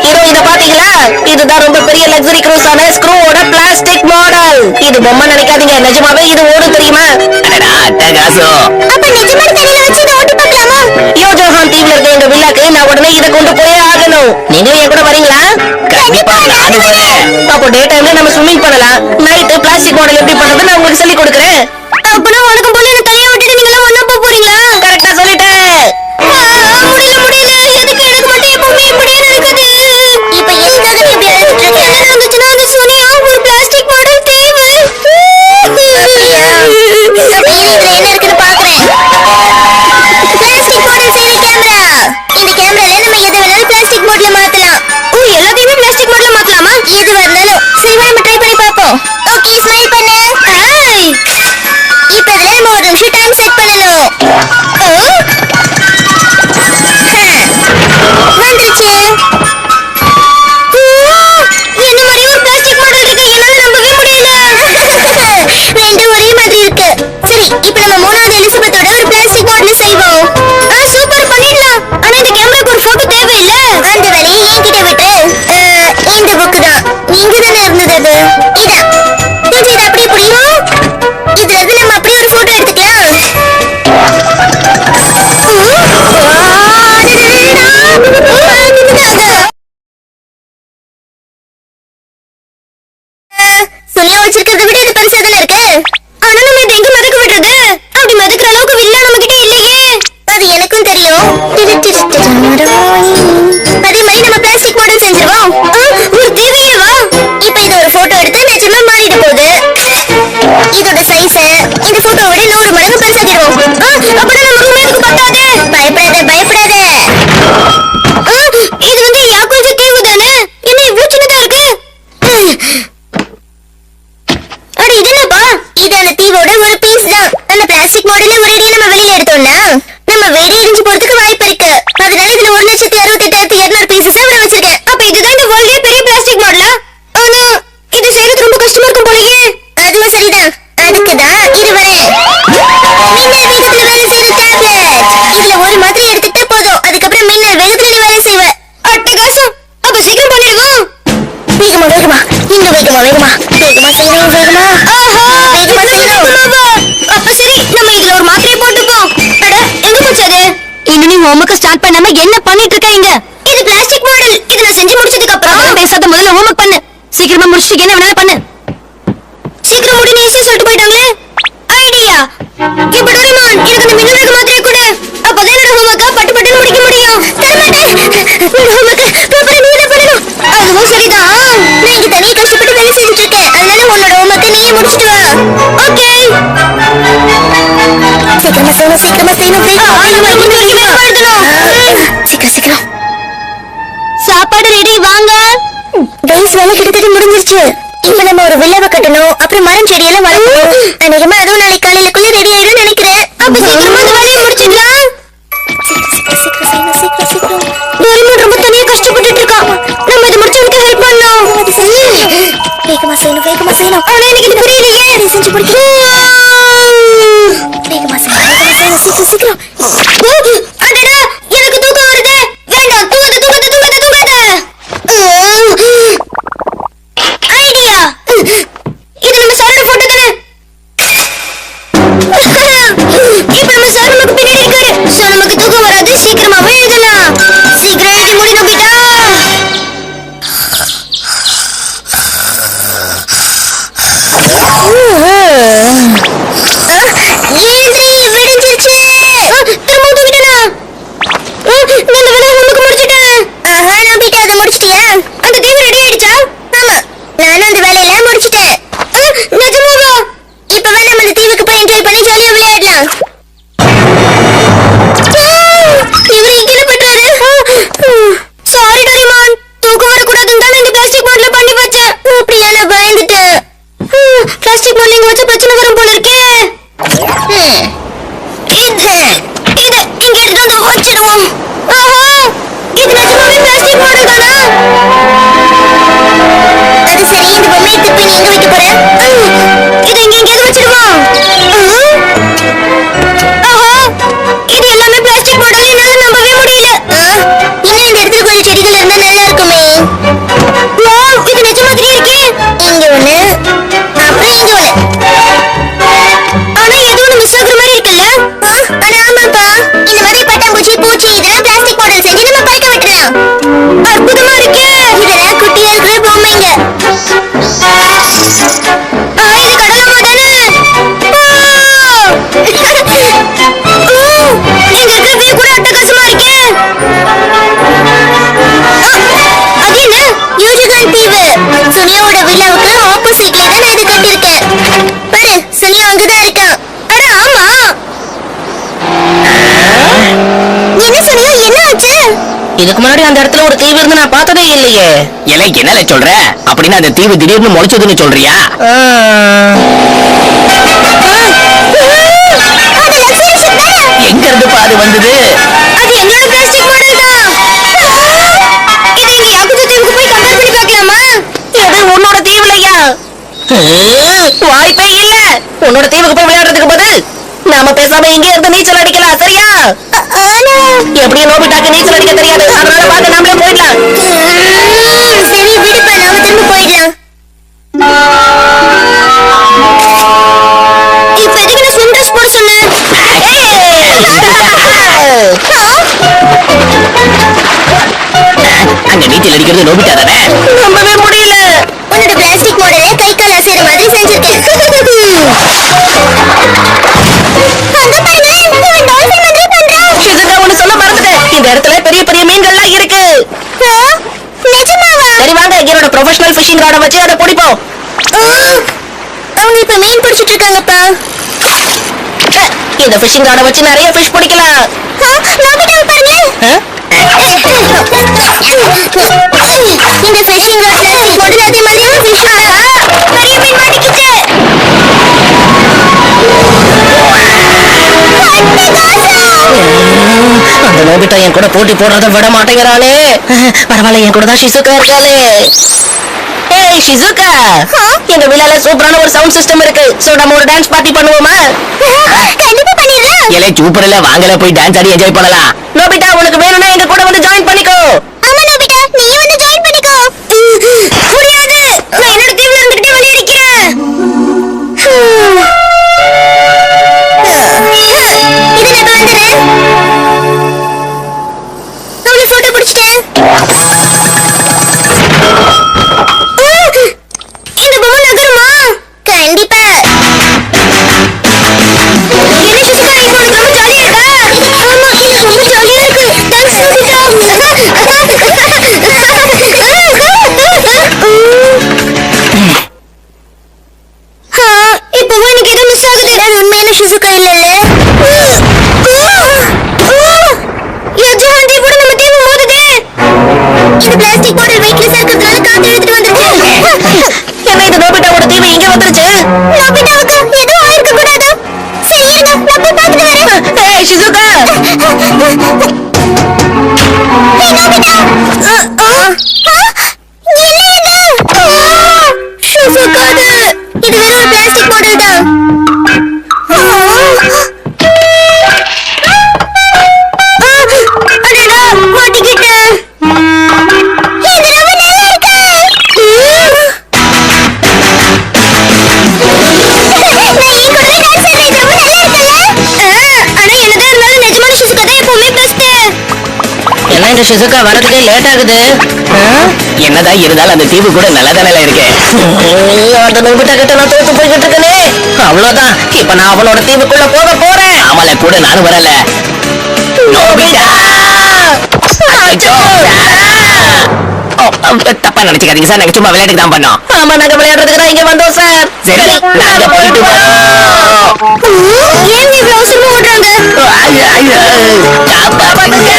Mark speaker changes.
Speaker 1: இதோ இத பாத்தீங்களா? இதுதான் ரொம்ப பெரிய லக்ஸரி க்ரூஸான ஸ்க்ரூவோட பிளாஸ்டிக் மாடல். இது பொம்மை நினைக்காதீங்க, நிஜமாவே இது ஓடும் தெரியுமா?
Speaker 2: அடடா அட்டகாசம்.
Speaker 3: அப்ப நிஜமான தண்ணில வச்சு இத ஓட்டி பார்க்கலாமா?
Speaker 1: யோஜோஹான் தீவுல இருக்க எங்க வில்லாக்கு நான் உடனே இத கொண்டு போயே ஆகணும். நீங்களும் என் கூட வரீங்களா?
Speaker 2: கண்டிப்பா நானும் வரேன்.
Speaker 1: அப்போ டே டைம்ல நம்ம ஸ்விமிங் பண்ணலாம். நைட் பிளாஸ்டிக் மாடல் எப்படி பண்றது நான் உங்களுக்கு சொல்லி கொடுக்குறேன்.
Speaker 3: அப்பனா வணக்கம் போல என்ன தனியா விட்டுட்டு நீங்க எல்லாம் ஒண்ணா போறீங்களா?
Speaker 1: கரெக்டா சொல்லிட்டேன்.
Speaker 3: முடியல எதுக்கு எனக்கு மட்டும் எப்பவுமே இப்படியே நடக்குது? இப்ப எதுக்காக நீ இப்படி அழுதுட்டு இருக்க? என்ன நடந்துச்சுன்னா அது சோனியா ஒரு பிளாஸ்டிக் மாடல் தீவு. அப்படியா? அப்ப இதுல என்ன இருக்குன்னு பாக்குறேன். பிளாஸ்டிக் மாடல் செய்த கேமரா. இந்த கேமரால நம்ம எதை வேணாலும் பிளாஸ்டிக் மாடல்ல மாத்தலாம். ஓ, எல்லாத்தையுமே பிளாஸ்டிக் மாடல்ல மாத்தலாமா? எதுவா இருந்தாலும். சரி, நம்ம ட்ரை பண்ணி பாப்போம். ஓகே, ஸ்மைல் பண்ணு. ஹாய். இப்ப இதுல நம்ம ஒரு நிமிஷம் டைம் செட் பண்ணணும். வந்துருச்சு. என்ன மாதிரி ஒரு பிளாஸ்டிக் மாடல் இருக்கு, என்னால நம்பவே முடியல. ரெண்டு ஒரே மாதிரி இருக்கு. சரி, இப்ப நம்ம மூணாவது எலிசபெத்தோட ஒரு பிளாஸ்டிக் மாடல் செய்வோம். சூப்பர், பண்ணிடலாம். ஆனா இந்த கேமராக்கு ஒரு போட்டோ தேவையில்ல. அந்த வேலையை என்கிட்ட விட்டு. இந்த புக் தான், நீங்க தானே இருந்தது அது. இதான் கொஞ்சம் இது அப்படியே புரியும். இதுல இருந்து நம்ம அப்படியே ஒரு போட்டோ எடுத்துக்கலாம். சுனியா வச்சிருக்கிறத விட இது பெருசா தானே இருக்கு. ஆனா நம்ம இதை எங்க மதக்க விடுறது? அப்படி மதக்கிற அளவுக்கு வில்லா நம்ம கிட்ட இல்லையே. அது எனக்கும் தெரியும். அதே மாதிரி நம்ம பிளாஸ்டிக் மாடல் செஞ்சிருவோம். ஒரு தீவையே வா. இப்ப இத ஒரு போட்டோ எடுத்து நிஜமா மாறிட போகுது. இதோட சைஸ இந்த போட்டோவோட 100 மடங்கு பெருசாக்கிடுவோம். அப்பதான் நம்ம ரூம் எனக்கு பத்தாதே. பயப்படாத. இது வந்து யாக்கோஞ்ச தீவு தானே, என்ன இவ்வளவு சின்னதா இருக்கு? அட இது என்னப்பா? இது அந்த தீவோட ஒரு பீஸ் தான். அந்த பிளாஸ்டிக் மாடலை ஒரேடியா நம்ம வெளியில எடுத்தோம்னா நம்ம வெடி எரிஞ்சு போறதுக்கு வாய்ப்பு இருக்கு. அதனால இதுல 1,68,200 பீசஸ் அவரை வச்சிருக்கேன். அப்ப இதுதான் இந்த வேர்ல்ட்லயே பெரிய பிளாஸ்டிக் மாடலா? ஆனா இது செய்யறது ரொம்ப கஷ்டமா இருக்கும் போலயே. அதுவும் சரிதான். அதுக்குதான் இது வரேன். மின்னல் வேகத்துல வேலை செய்யற டேப்லெட். இதுல ஒரு மாதிரி எடுத்துட்டு போதும், அதுக்கப்புறம் மின்னல் வேகத்துல நீ வேலை செய்வ. அட்டகாசம். அப்ப சீக்கிரம் பண்ணிடுவோம். வேகமா இன்னும் வேகமா செய்யணும். வேகமா செய்யணும். அப்ப சரி, நம்ம இதுல ஒரு மாத்திரையை போட்டுப்போம். அட, எங்க போச்சு அது? இன்னும் நீ ஹோம்வொர்க் ஸ்டார்ட் பண்ணாம என்ன பண்ணிட்டு இருக்க இங்க? இது பிளாஸ்டிக் மாடல். இது நான் செஞ்சு முடிச்சதுக்கு அப்புறம் பேசாத, முதல்ல ஹோம்வொர்க் பண்ணு. சீக்கிரமா முடிச்சிட்டு என்ன வேணாலும் பண்ணு. சீக்கிரம் முடின்னு ஈஸியா சொல்லிட்டு போயிட்டாங்களே. ஐடியா. இப்ப டோரிமான், எனக்கு அந்த மின்னல் வேக மாத்திரையை கொடு. அப்பதான் என்னோட ஹோம்வொர்க்க பட்டு முடிக்க முடியும். தரமாட்டேன். இந்த ஹோம்வொர்க்க ப்ராப்பரா நீ தான் பண்ணணும். அதுவும் சரிதான். நான் இங்க தனியா கஷ்டப்பட்டு வேலை செஞ்சுட்டு இருக்கேன். அதனால உன்னோட ஹோம்வொர்க்க நீயே முடிச்சிட்டு வா. ஓகே. சீக்கிரமா செய்யணும். சீக்கிரம். சாப்பாடு ரெடி, வாங்க. கைஸ், வேலை கிட்டத்தட்ட முடிஞ்சிருச்சு. இப்ப நம்ம ஒரு வில்லாவை கட்டணும், அப்புறம் மரம் செடியெல்லாம் வளர்க்கணும். அநேகமா அதுவும் நாளைக்கு காலையிலக்குள்ள ரெடி ஆயிடும் நினைக்கிறேன். அப்ப சீக்கிரமா அந்த வேலையை முடிச்சிடலாம். சீக்கிரம். டோரிமான் ரொம்ப தனியா கஷ்டப்பட்டுட்டு இருக்கான். நம்ம இதை முடிச்சவனுக்கு ஹெல்ப் பண்ணணும். வேகமா செய்யணும். ஆனா எனக்கு இது புரியலையே. செஞ்சு முடிக்கணும். வேகமா செய்யணும். சீக்கிரம். அடடா, எனக்கு தூக்கம் வருது. வேண்டாம், தூங்காத. ஐடியா. இது நம்ம சாரோட போட்டோ தானே? இப்ப நம்ம சார் நமக்கு பின்னாடி இருக்காரு. சோ நமக்கு தூக்கம் வராது. சீக்கிரமாவே எழுதலாம். சீக்கிரம் எழுதி முடிக்கணும் கிட்டா. விடிஞ்சிருச்சு. திரும்ப தூங்கிட்டேனா? நல்ல வேலை, உங்களுக்கு முடிச்சிட்டேன். நம்பிட்டேன். அதை முடிச்சிட்டியா? அந்த தீவு ரெடி ஆயிடுச்சா? ஆமா, நானும் அந்த வேலையெல்லாம் முடிச்சிட்டேன். நிஜமாவா? இப்பவே நம்ம அந்த தீவுக்கு போய் என்ஜாய் பண்ணி ஜாலியா விளையாடலாம். இவரு இங்கே பண்றாரு. சாரி டோரிமான், தூக்கம் வரக்கூடாதுன்னு தான் இந்த பிளாஸ்டிக் மாடல பண்ணி வச்சேன். அப்படியா? நான் பயந்துட்டேன். பிளாஸ்டிக் மாடல் இங்க வச்ச பிரச்சனை வரும் போல இருக்கே. இங்க எடுத்து வந்து வச்சிடுவோம். இது நிஜமாவே பிளாஸ்டிக் மாடல் தானா? அது சரி, இந்த பொம்மையை திருப்பி நீ எங்க வைக்க போற? இது இங்க எங்கேயாவது வச்சிடுவோம். இது எல்லாமே பிளாஸ்டிக் மாடல், என்னால நம்பவே முடியல.
Speaker 1: இதுக்கு முன்னாடி அந்த இடத்துல ஒரு தீவு இருந்து நான் பார்த்ததே இல்லையே.
Speaker 2: இலை என்னல சொல்ற? அப்படின்னா அந்த தீவு திடீர்னு முளைச்சதுன்னு சொல்றியா? எங்க இருந்து பாது வந்தது?
Speaker 3: அது என்னோட பிளாஸ்டிக் மாடல் தான். இதை இங்க யாக்குத்து தீவுக்கு போய் கம்பேர் பண்ணி பார்க்கலாமா?
Speaker 1: இது உன்னோட தீவுலையா? வாய்ப்பே இல்ல. உன்னோட தீவுக்கு போய் விளையாடுறதுக்கு பதில் நாம பேசாம இங்கே இருந்து நீச்சல் அடிக்கலாம், சரியா?
Speaker 3: ஆனா
Speaker 1: எப்படியும் நோபிட்டாக்கு நீச்சல் அடிக்க தெரியாது, அதனால வாங்க நாமளே போயிடலாம்.
Speaker 3: சரி விடுப்பா, நாம திரும்ப போயிடலாம். இப்ப எதுக்கு நான் ஸ்விம் ட்ரெஸ் போட சொன்னேன்?
Speaker 2: அங்க நீச்சல் அடிக்கிறது நோபிட்டா தானே?
Speaker 1: நம்பவே முடியல.
Speaker 3: உன்னோட பிளாஸ்டிக் மாடலை கை கால் அசைற மாதிரி செஞ்சிருக்கேன். அங்க பாருங்க, இவன் டால்பின் மாதிரி பண்றான்.
Speaker 1: இதுங்க ஒண்ணு சொல்ல மறந்துட்டேன். இந்த இடத்துல பெரிய பெரிய மீன்கள்லாம் இருக்கு.
Speaker 3: நிஜமாவா?
Speaker 1: சரி வாங்க, என்னோட ப்ரொஃபஷனல் ஃபிஷிங் ராட வச்சு அதை பிடிப்போம்.
Speaker 3: அவங்க இப்ப மீன் பிடிச்சிட்டு இருக்காங்கப்பா.
Speaker 1: இந்த ஃபிஷிங் ராட வச்சு நிறைய ஃபிஷ் பிடிக்கலாம்.
Speaker 3: நோபிட்டாவை பாருங்க. இந்த ஃபிஷிங் ராட்ல மாடல் அதே மாதிரியான ஃபிஷ் பெரிய மீன் மாட்டிக்கிச்சு.
Speaker 1: அந்த நோபிட்டா என் கூட போட்டி போடுறத விட மாட்டேங்கிறாளே. பரவாயில்ல, என் கூட தான் ஷிசுகா இருக்காளே. ஏய் ஷிசுகா, எங்க விழால சூப்பரான ஒரு சவுண்ட் சிஸ்டம் இருக்கு. சோ நம்ம ஒரு டான்ஸ் பார்ட்டி பண்ணுவோமா?
Speaker 3: கண்டிப்பா பண்ணிடலாம்.
Speaker 2: இலை சூப்பர் இல்ல, வாங்கல போய் டான்ஸ் ஆடி என்ஜாய் பண்ணலாம்.
Speaker 1: நோபிட்டா, உனக்கு வேணும்னா எங்க கூட வந்து ஜாயின் பண்ணிக்கோ.
Speaker 3: ஆமா நோபிட்டா, நீ வந்து ஜாயின் பண்ணிக்கோ. முடியாது, நான் என்னோட தீவுல இருந்துகிட்டே விளையாடிக்கிறேன். இது நான் வந்துறேன். அவளை போட்டோ பிடிச்சிட்டேன். இந்த பொம்மை நகருமா? கண்டிப்பா. என்ன சிசுகா, இப்போ உனக்கு ரொம்ப ஜாலியா இருக்கா? ஆமா, எனக்கு ரொம்ப ஜாலியா இருக்கு. Thanks Nobita. இப்போ எனக்கு ஏதோ மிஸ் ஆகுது. அது உண்மையான சிசுகா இல்லல்ல? யஜமான் தீவோட நம்ம தீவு மோதுதே. இந்த பிளாஸ்டிக் பாட்டில் வெயிட்லெஸ் இருக்கிறதுனால காத்து இழுத்துட்டு வந்துருச்சு.
Speaker 1: என்ன இது நோபிட்டாவோட தீவு இங்க வந்துருச்சு?
Speaker 3: நோபிட்டாவுக்கு எதுவும் ஆயிருக்க கூடாது. சரி இருங்க, நான் போய் பார்த்துட்டு வரேன்.
Speaker 1: ஏய் ஷிசுகா,
Speaker 3: ஏய் நோபிட்டா. என்ன இது? ஷிசுகாது. இது வெறும் ஒரு பிளாஸ்டிக் பாட்டில் தான். அடடா, மாட்டிக்கிட்டேன். இது ரொம்ப நல்லா இருக்கு. நான் என் கூடவே டான்ஸ் ஆடுறேன். இது ரொம்ப நல்லா இருக்குல்ல? ஆனா என்னதான் இருந்தாலும் நிஜமான ஷிசுகா தான் எப்பவுமே பெஸ்ட்.
Speaker 1: என்ன இந்த ஷிசுகா வரதுக்கே லேட் ஆகுது?
Speaker 2: என்னதான் இருந்தாலும் அந்த தீவு கூட நல்லா தானே இருக்கு.
Speaker 1: அந்த நோபிட்டா கிட்ட நான் தோத்து போய்கிட்டு இருக்கனே. அவ்வளவுதான், இப்ப நான் அவனோட தீவுக்குள்ள போக போறேன்.
Speaker 2: ஆமால, கூட நானும் வரல. நோபிட்டா! அச்சோ! தப்பா நினைச்சுக்காதீங்க சார், நாங்க சும்மா விளையாட்டுக்கு தான் பண்ணோம்.
Speaker 1: ஆமா, நாங்க விளையாடுறதுக்கு தான் இங்க வந்தோம் சார்.
Speaker 2: சரி, நாங்க போயிட்டு வரோம்.
Speaker 3: ஏன் இவ்வளவு அவசரமா ஓடுறாங்க?
Speaker 2: காப்பாத்துங்க!